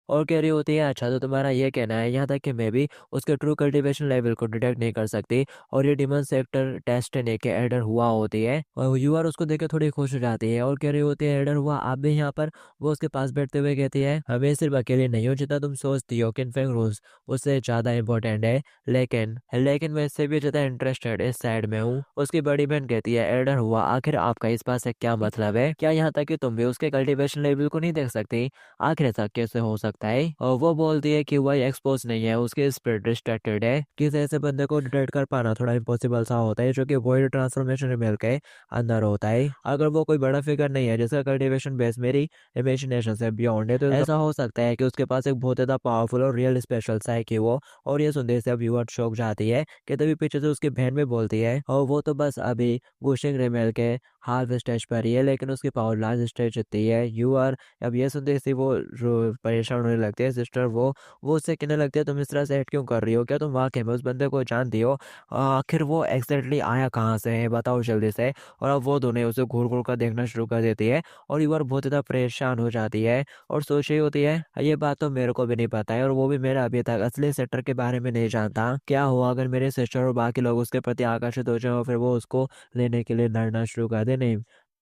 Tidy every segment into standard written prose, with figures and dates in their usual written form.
और कह रही होती है अच्छा तो तुम्हारा ये कहना है, यहाँ तक कि मैं भी उसके ट्रू कल्टीवेशन लेवल को डिटेक्ट नहीं कर सकती। और ये डिमन सेक्टर टेस्ट ने के एडर हुआ होती है और यूआर उसको देख के थोड़ी खुश हो जाती है और कह रही होती है एडर हुआ आप भी यहाँ पर। वो उसके पास बैठते हुए कहती है हमें सिर्फ अकेले नहीं हो जितना तुम सोचती हो, किनफेंग रूल्स उससे ज्यादा इंपॉर्टेंट है। लेकिन लेकिन मैं इससे भी ज्यादा इंटरेस्टेड इस साइड में हूँ। उसकी बड़ी बहन कहती है एडर हुआ आखिर आपका इस बात से क्या मतलब है, क्या यहाँ तक कि तुम भी उसके कल्टीवेशन लेवल को नहीं देख सकती? आखिर ऐसा कैसे हो सकता है? और वो बोलती है कि वह एक्सपोज नहीं है, उसकी स्पिरिट डिस्ट्रैक्टेड है। किसी ऐसे बंदे को डिटेक्ट कर पाना थोड़ा इम्पॉसिबल सा होता है जो कि वॉइड ट्रांसफॉर्मेशन रिमेल के अंदर होता है। अगर वो कोई बड़ा फिगर नहीं है जिसका कल्टीवेशन बेस मेरी इमेजिनेशन से बियॉन्ड है, तो ऐसा हो सकता है कि उसके पास एक बहुत ज्यादा पावरफुल और रियल स्पेशल सा है कि वो। और ये सुनते से अब व्यूअर चौंक जाती है कि तभी पीछे से उसकी बहन भी बोलती है और वो तो बस अभी गुशिंग रिमेल के हाफ स्टेज पर ही है लेकिन उसकी पावर लार्ज स्टेज जितनी है। यू आर अब ये सुनते ही वो परेशान होने लगते हैं सिस्टर। वो उससे कहने लगते हैं तुम इस तरह से एक्ट क्यों कर रही हो, क्या तुम वाकई में उस बंदे को जानती हो? आखिर वो एग्जैक्टली आया कहाँ से है बताओ जल्दी से। और अब वो दोनों उसे घूर घूर कर देखना शुरू कर देती है और यू आर बहुत ज़्यादा परेशान हो जाती है और सोच रही होती है ये बात तो मेरे को भी नहीं पता है और वो भी मेरा अभी तक असली सेक्टर के बारे में नहीं जानता। क्या हुआ अगर मेरे सिस्टर और बाकी लोग उसके प्रति आकर्षित हो जाए और फिर वो उसको लेने के लिए लड़ना शुरू कर दे? नहीं,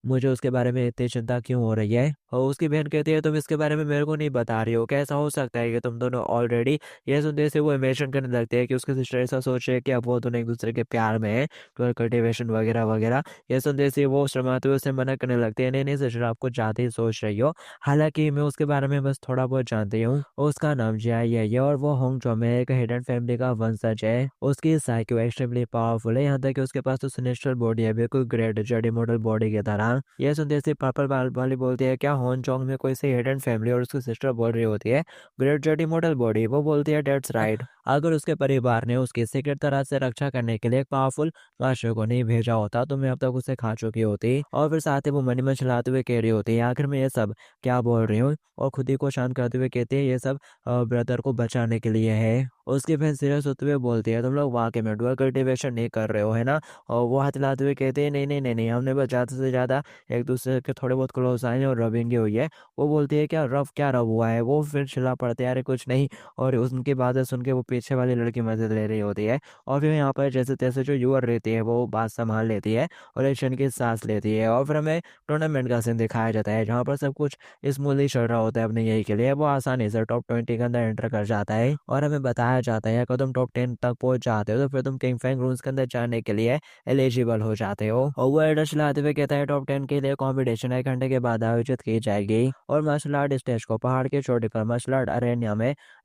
मुझे उसके बारे में इतनी चिंता क्यों हो रही है? और उसकी बहन कहती है तुम इसके बारे में मेरे को नहीं बता रही हो, कैसा हो सकता है कि तुम दोनों ऑलरेडी। ये सुनते से वो इमेजिन करने लगते हैं कि उसके सिस्टर ऐसा सोच रहे हैं कि अब वो दोनों एक दूसरे के प्यार में है, कल्टिवेशन वगैरह वगैरह। ये सुनते से वो शर्माते हुए उसे मना करने लगते हैं नहीं नहीं सिस्टर आप कुछ ज्यादा ही सोच रही हो। हालांकि मैं उसके बारे में बस थोड़ा बहुत जानती हूँ। उसका नाम जियाई है और वो होंगजो में एक हिडन फैमिली का वंशज है। उसकी साइको एक्सट्रीमली पावरफुल है, यहाँ तक कि उसके पास तो सिनेस्ट्रल बॉडी है बिल्कुल ग्रेट जडी मॉडल बॉडी की तरह। ये सुनते से पर्पल बाल वाली बोलती है क्या होनचोंग में कोई सी हिडन फैमिली, और उसकी सिस्टर बोल रही होती है ग्रेट जडी मॉडल बॉडी। वो बोलती है डेट्स राइट, अगर उसके परिवार ने उसकी सीक्रेट तरह से रक्षा करने के लिए एक पावरफुल मास्टर को नहीं भेजा होता तो मैं अब तक उसे खा चुकी होती। और फिर साथ ही वो मनी मन चलाते हुए कह रही होती है आखिर में ये सब क्या बोल रही हूँ, और खुद ही को शांत करते हुए कहती है ये सब ब्रदर को बचाने के लिए है। उसकी बहन सीरियस होते हुए बोलती है तुम लोग वाकई में डुअल कल्टीवेशन नहीं कर रहे हो है ना? और वो हाथ हिलाते हुए कहते हैं नहीं नहीं नहीं नहीं, हमने बस ज़्यादा से ज़्यादा एक दूसरे के थोड़े बहुत क्लोज आए हैं और रबिंग की हुई है। वो बोलती है क्या रब हुआ है? वो फिर चिल्ला पड़ते हैं अरे कुछ नहीं। और उनकी बातें सुन के वो पीछे वाली लड़की मदद ले रही होती है और फिर यहाँ पर जैसे तैसे जो यूर रहती है वो बात संभाल लेती है और एक क्षण की सांस लेती है। और फिर हमें टूर्नामेंट का सीन दिखाया जाता है जहाँ पर सब कुछ स्मूथली चल रहा होता है अपने यही के लिए। वो आसानी से टॉप 20 के अंदर एंटर कर जाता है और हमें बताया जाता है अगर तुम टॉप 10 तक पहुंच जाते हो तो फिर तुम किंग फैंग रूल्स के अंदर जाने के लिए एलिजिबल हो जाते हो। और वो एडर चलाते हुए कहता है टॉप 10 के लिए कॉम्पिटिशन 1 घंटे के बाद आयोजित की जाएगी और मार्शल आर्ट स्टेज को पहाड़ के चोटी पर मार्शल आर्ट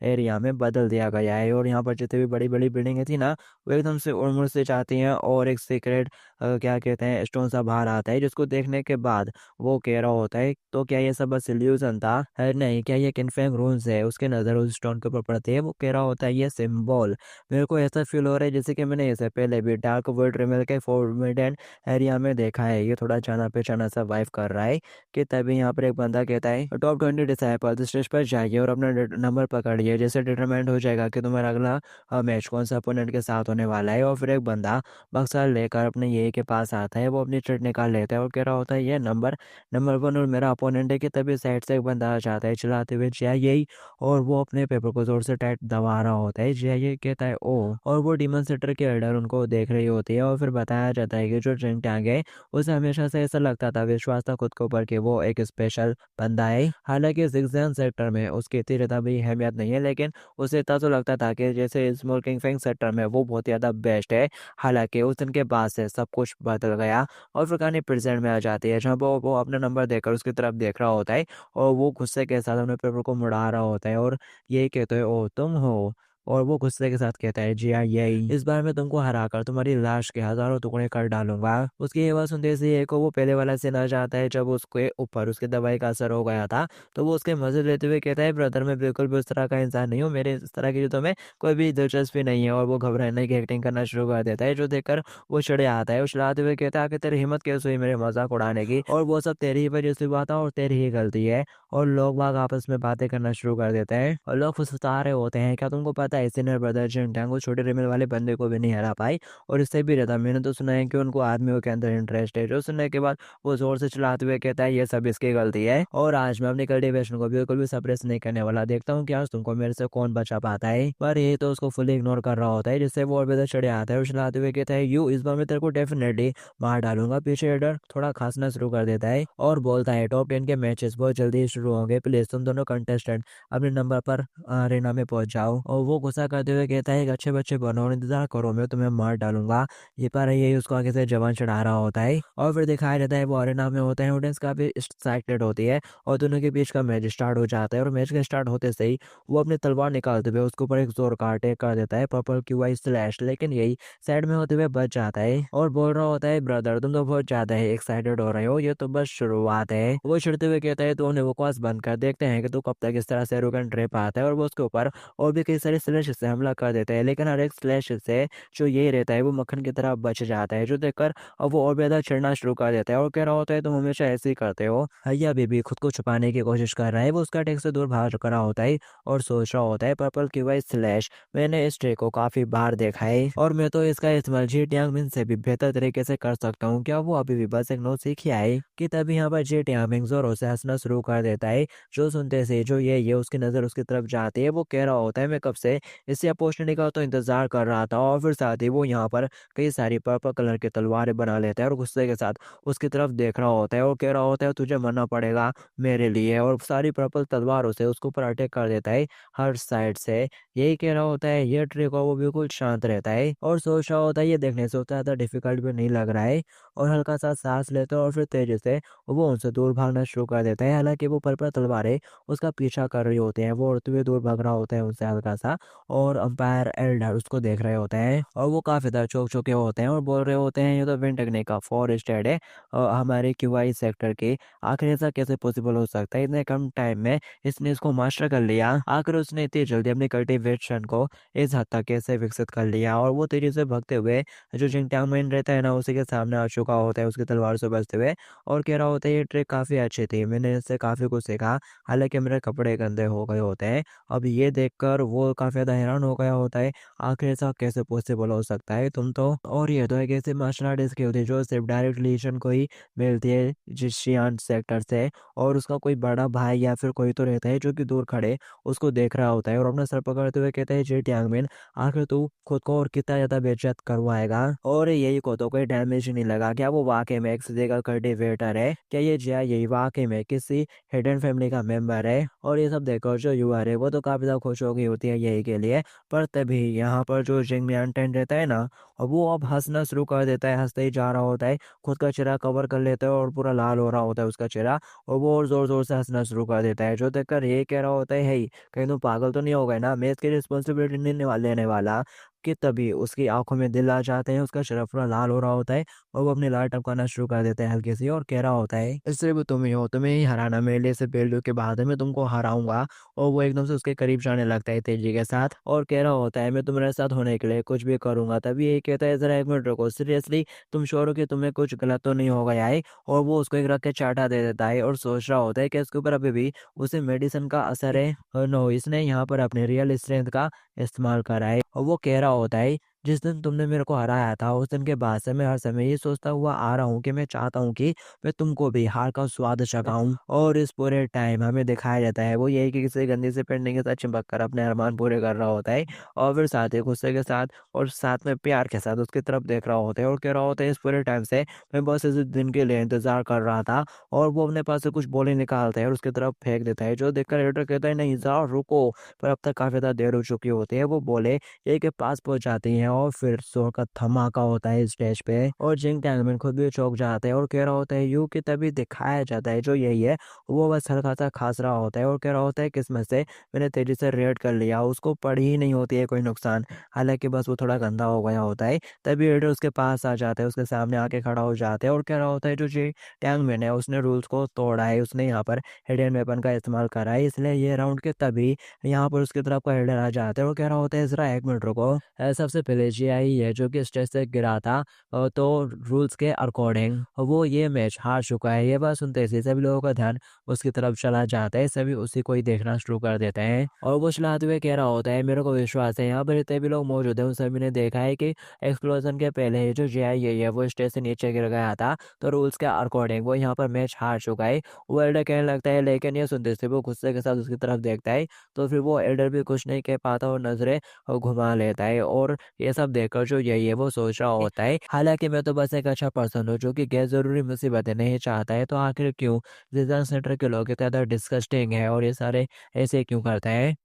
एरिया में बदल दिया गया है। और यहाँ पर जितनी भी बड़ी बड़ी बिल्डिंगें थी ना वो एकदम से उड़मुड़ से जाती हैं और एक सीक्रेट क्या कहते हैं स्टोन सा बाहर आता है जिसको देखने के बाद वो कह रहा होता है तो क्या ये सब बस इल्यूजन था? है नहीं, क्या ये किनफेंग रून्स है? उसके नजर उस स्टोन के ऊपर पड़ती है। वो कह रहा होता है ये सिंबल। मेरे को ऐसा फील हो रहा है जैसे कि मैंने इससे पहले भी डार्क वर्ल्ड रिमेल के फॉरबिडन एरिया में देखा है। ये थोड़ा जाना पहचाना सा वाइफ कर रहा है कि तभी यहाँ पर एक बंदा कहता है टॉप 20 डिसाइपल स्टेज पर जाइए और अपना नंबर पकड़िए, जैसे डिटरमाइंड हो जाएगा कि तुम्हारा अगला मैच कौन सा अपोनेंट के साथ होने वाला है। और फिर एक बंदा बक्सा लेकर अपने ये के पास आता है, वो अपनी चिट निकाल लेता है और कह रहा होता है ये नंबर 1 और मेरा अपोनेंट है। कि तभी साइड से एक बंदा आ जाता है चलाते हुए यही और वो अपने पेपर को जोर से टाइट दबा रहा होता है। ये कहता है ओ, और वो डीमन सेटर के एल्डर उनको देख रही होती है और फिर बताया जाता है कि जो जिंग टैंग है उसे हमेशा से ऐसा लगता था, विश्वास था खुद के ऊपर कि वो एक स्पेशल बंदा है। हालांकि जिगजैन सेक्टर में उसकी इतनी ज़्यादा भी अहमियत नहीं है लेकिन उसे इतना तो लगता था कि जैसे स्मोकिंग फिंग सेक्टर में वो बहुत ज़्यादा बेस्ट है। हालांकि उस दिन के बाद से सब कुछ बदल गया और फिर कहानी प्रेजेंट में आ जाती है जहाँ वो अपना नंबर देकर उसकी तरफ देख रहा होता है और वो गुस्से के साथ अपने पेपर को मुड़ा रहा होता है और यही कहते हैं ओ तुम हो। और वो गुस्से के साथ कहता है जी हाँ यही, इस बार मैं तुमको हराकर तुम्हारी लाश के हजारों टुकड़े कर डालूंगा। उसकी ये बात सुनते से को वो पहले वाला सीन आ जाता है जब उसके ऊपर उसके दवाई का असर हो गया था। तो वो उसके मजे लेते हुए कहता है ब्रदर मैं बिल्कुल भी उस तरह का इंसान नहीं हूँ, मेरे इस तरह की चीजों में कोई भी दिलचस्पी नहीं है। और वो घबराने की एक्टिंग करना शुरू कर देता है जो देखकर वो चिढ़ आता है। वो चिढ़ाते हुए कहता है कि तेरी हिम्मत कैसे हुई मेरे मजाक उड़ाने की, और वो सब तेरी ही वजह से हुआ था और तेरी ही गलती है। और लोग बाग आपस में बातें करना शुरू कर देते हैं और लोग फुसफुसा रहे होते हैं क्या तुमको पता है सीनियर ब्रदर जिंग टैंग वो छोटे रिमिल वाले बंदे को भी नहीं हरा पाई और इससे भी रहता मैंने तो सुना है कि उनको आर्मियों के अंदर इंटरेस्ट है। जो सुनने के बाद वो जोर से चिल्लाते हुए कहता है ये सब इसकी गलती है और आज मैं अपनी कल्टीवेशन को बिल्कुल भी सप्रेस नहीं करने वाला। देखता हूँ कि आज तुमको मेरे से कौन बचा पाता है। पर ये तो उसको फुली इग्नोर कर रहा होता है जिससे वो और भी चढ़े आता है और चिल्लाते हुए कहता है यू इस बार मैं तेरे को डेफिनेटली मार डालूंगा। पीछे एडर थोड़ा खांसना शुरू कर देता है और बोलता है टॉप 10 के मैचेस बहुत जल्दी शुरू होंगे, प्लीज तुम दोनों कंटेस्टेंट अपने नंबर पर अरेना में पहुंच जाओ। और वो गुस्सा करते हुए कहता है अच्छे बच्चे बनो और इंतजार करो, मैं तुम्हें मार डालूंगा। ये पर यही उसको आगे से जवान चढ़ा रहा होता है और फिर दिखाया जाता है वो अरेना में होता है। ऑडियंस काफी एक्साइटेड होती है और दोनों के बीच का मैच स्टार्ट हो जाता है और मैच के स्टार्ट होते से ही वो अपनी तलवार निकालते हुए उसके ऊपर एक जोर का अटैक कर देता है पर्पल क्यू वाई स्लैश, लेकिन यही साइड में होते हुए बच जाता है और बोल रहा होता है ब्रदर तुम तो बहुत ज्यादा ही एक्साइटेड हो रहे हो, ये तो बस शुरुआत है। वो चिढ़ते हुए कहता है तो उन्हें बकवास बंद कर, देखते हैं कि तू कब तक इस तरह से एरोगेंट रह पाता है। और वो उसके ऊपर और भी कई सारे स्लैश से हमला कर देते हैं, लेकिन हर एक स्लैश से जो ये रहता है वो मक्खन की तरह बच जाता है, जो देखकर अब वो और भी ज्यादा चिढ़ना शुरू कर देता है और कह रहा होता है तुम हमेशा ऐसे ही करते हो। हैया बेबी खुद को छुपाने की कोशिश कर रहा है, वो उसका अटैक से दूर भाग रहा होता है और सोच रहा होता है पर्पल की वाई स्लैश मैंने इस ट्रिक को काफी बार देखा है और मैं तो इसका इस्तेमाल जी ट्यांगमिन से भी बेहतर तरीके से कर सकता हूँ। क्या वो अभी भी बस एक नोट सीख ही आए कि तभी यहाँ पर जी ट्यांगमिन जोरों से हंसना शुरू कर देता है। जो सुनते से जो ये उसकी नजर उसकी तरफ जाती है, वो कह रहा होता है मैं कब से इससे अपॉर्चुनिटी का तो इंतजार कर रहा था। और फिर साथ ही वो यहाँ पर कई सारी पर्पल कलर की तलवारें बना लेता है और गुस्से के साथ उसकी तरफ देख रहा होता है और कह रहा होता है तुझे मरना पड़ेगा मेरे लिए, और सारी पर्पल तलवारों से उसके ऊपर अटैक कर देता है हर साइड से। यही कह रहा होता है ये ट्रिक वो बिल्कुल शांत रहता है और सोच रहा होता है ये देखने से उतना ज्यादा डिफिकल्ट भी नहीं लग रहा है और हल्का सा सांस लेता है और फिर तेजी से वो उनसे दूर भागना शुरू कर देता है। हालांकि वो पर्पल तलवारें उसका पीछा कर रही होती हैं, वो उड़ते हुए दूर भाग रहा होता है उनसे हल्का सा और अंपायर एल्डर उसको देख रहे होते हैं और वो काफी ज्यादा चौंक चुके होते हैं और बोल रहे होते हैं ये तो विंटरग्ने का फॉरेस्ट हेड है और हमारे क्यूआई सेक्टर के, आखिर ऐसा कैसे पॉसिबल हो सकता है इतने कम टाइम में इसने इसको मास्टर कर लिया। आखिर उसने इतनी जल्दी अपनी कल्टीवेशन को इस हद तक कैसे विकसित कर लिया। और वो तेजी से भागते हुए जो जिंगटैंग मैन रहता है ना उसी के सामने आ चुका होता है उसकी तलवार से बचते हुए और कह रहा होता है ये ट्रिक काफी अच्छी थी, मैंने इससे काफी कुछ सीखा, हालांकि मेरे कपड़े गंदे हो गए होते हैं। अब ये देखकर वो काफी ज्यादा हैरान हो गया होता है, आखिर ऐसा कैसे पॉसिबल हो सकता है तुम तो, और ये तो एक ऐसे मार्शल आर्टिस्ट की होती है जो सिर्फ डायरेक्ट लीशन को ही मिलती है जिशियान सेक्टर से और उसका कोई बड़ा भाई या फिर कोई तो रहता है जो कि दूर खड़े उसको देख रहा होता है और अपना सर पकड़ते हुए कहता है जे ट्यांगमिन आखिर तू खुद को और कितना ज्यादा बेइज्जत करवाएगा और यही को तो कोई डैमेज ही नहीं लगा, क्या वो वाकई में एक फिजिकल कल्टीवेटर है, क्या ये जिया यही वाकई में किसी हिडन फैमिली का मेंबर है। और ये सब देखकर जो युवा है वो तो काफी ज्यादा खुश हो गई होती है यही के लिए। पर तभी यहाँ पर जो जिंग मियान टेन रहता है ना और वो अब हंसना शुरू कर देता है, हंसते ही जा रहा होता है, खुद का चेहरा कवर कर लेता है और पूरा लाल हो रहा होता है उसका चेहरा और वो और जोर जोर से हंसना शुरू कर देता है। जो देखकर ये कह रहा होता है हे कहीं तुम पागल तो नहीं हो गए ना, मैं इसकी रिस्पॉन्सिबिलिटी नहीं लेने वाला। कि तभी उसकी आंखों में दिल आ जाते हैं, उसका शरीर पूरा लाल हो रहा होता है और वो अपनी लाल टपकाना शुरू कर देता है हल्की सी और कह रहा होता है इससे भी तुम ही हो, तुम्हें ही हराना मेरे लिए, से बेल्डू के बाद मैं तुमको हराऊंगा। और वो एकदम से उसके करीब जाने लगता है तेजी के साथ और कह रहा होता है मैं तुम्हारे साथ होने के लिए कुछ भी करूंगा। तभी ये कहता है जरा एक मिनट रुको, सीरियसली तुम श्योर हो कि तुम्हें कुछ गलत तो नहीं हो गया है। और वो उसको एक रख के चाटा दे देता है और सोच रहा होता है कि इसके ऊपर अभी भी उसे मेडिसिन का असर है और नो इसने यहाँ पर अपने रियल स्ट्रेंथ का इस्तेमाल करा है। और वो कह रहा होता है जिस दिन तुमने मेरे को हराया था उस दिन के बाद से मैं हर समय ये सोचता हुआ आ रहा हूँ कि मैं चाहता हूँ कि मैं तुमको भी हार का स्वाद चखाऊं। और इस पूरे टाइम हमें दिखाया जाता है वो यही कि किसी गंदी से पेंटिंग के साथ चिपक कर अपने अरमान पूरे कर रहा होता है और फिर साथ ही गुस्से के साथ और साथ में प्यार के साथ उसकी तरफ देख रहा होता है और कह रहा होता है इस पूरे टाइम से मैं बस इस दिन के लिए इंतजार कर रहा था। और वो अपने पास से कुछ बोले निकालता है और उसकी तरफ फेंक देता है, जो देखकर एडिटर कहता है नहीं जाओ रुको। पर अब तक काफी ज्यादा देर हो चुकी होती है, वो बोले ये के पास पहुंच जाती हैं और फिर जोर का धमाका होता है स्टेज पे और जिंग टैंगमिन खुद भी चौंक जाते हैं और कह रहा होता है यू कि तभी दिखाया जाता है जो यही है वो बस हल्का सा खांस रहा होता है और कह रहा होता है किस्मत से मैंने तेजी से रेड कर लिया, उसको पड़ी ही नहीं होती है कोई नुकसान, हालांकि बस वो थोड़ा गंदा हो गया होता है। तभी एडर उसके पास आ जाता है, उसके सामने आके खड़ा हो जाते हैं और कह रहा होता है जो जी टैंगमिन है उसने रूल्स को तोड़ा है, उसने यहाँ पर हिडन वेपन का इस्तेमाल करा है, इसलिए ये राउंड के तभी यहाँ पर उसकी तरफ का हेडर आ जाता है और कह रहा होता है जरा एक मिनट रुको, सबसे पहले पहले जीआई है जो कि स्टेज से गिरा था, तो रूल्स के अकॉर्डिंग वो ये मैच हार चुका है। ये बात सुनते ही सभी लोगों का ध्यान उसकी तरफ चला जाता है, सभी उसी को ही देखना शुरू कर देते हैं और वो चलाते हुए कह रहा होता है, मेरे को विश्वास है यहाँ पर जितने भी लोग मौजूद हैं उन सभी ने देखा है कि एक्सप्लोजन के पहले ही जो जीआई है वो स्टेज से नीचे गिर गया था, तो रूल्स के अकॉर्डिंग वो यहाँ पर मैच हार चुका है। वो एल्डर कहने लगता है, लेकिन ये सुनते से वो गुस्से के साथ उसकी तरफ देखता है, तो फिर वो एल्डर भी कुछ नहीं कह पाता और नजरें घुमा लेता है और ये सब देखकर जो यही है वो सोच रहा होता है, हालांकि मैं तो बस एक अच्छा पर्सन हूँ जो कि गैर जरूरी मुसीबतें नहीं चाहता है, तो आखिर क्यों डिजाइन सेंटर के लोग इतना डिस्कस्टिंग है और ये सारे ऐसे क्यों करते हैं।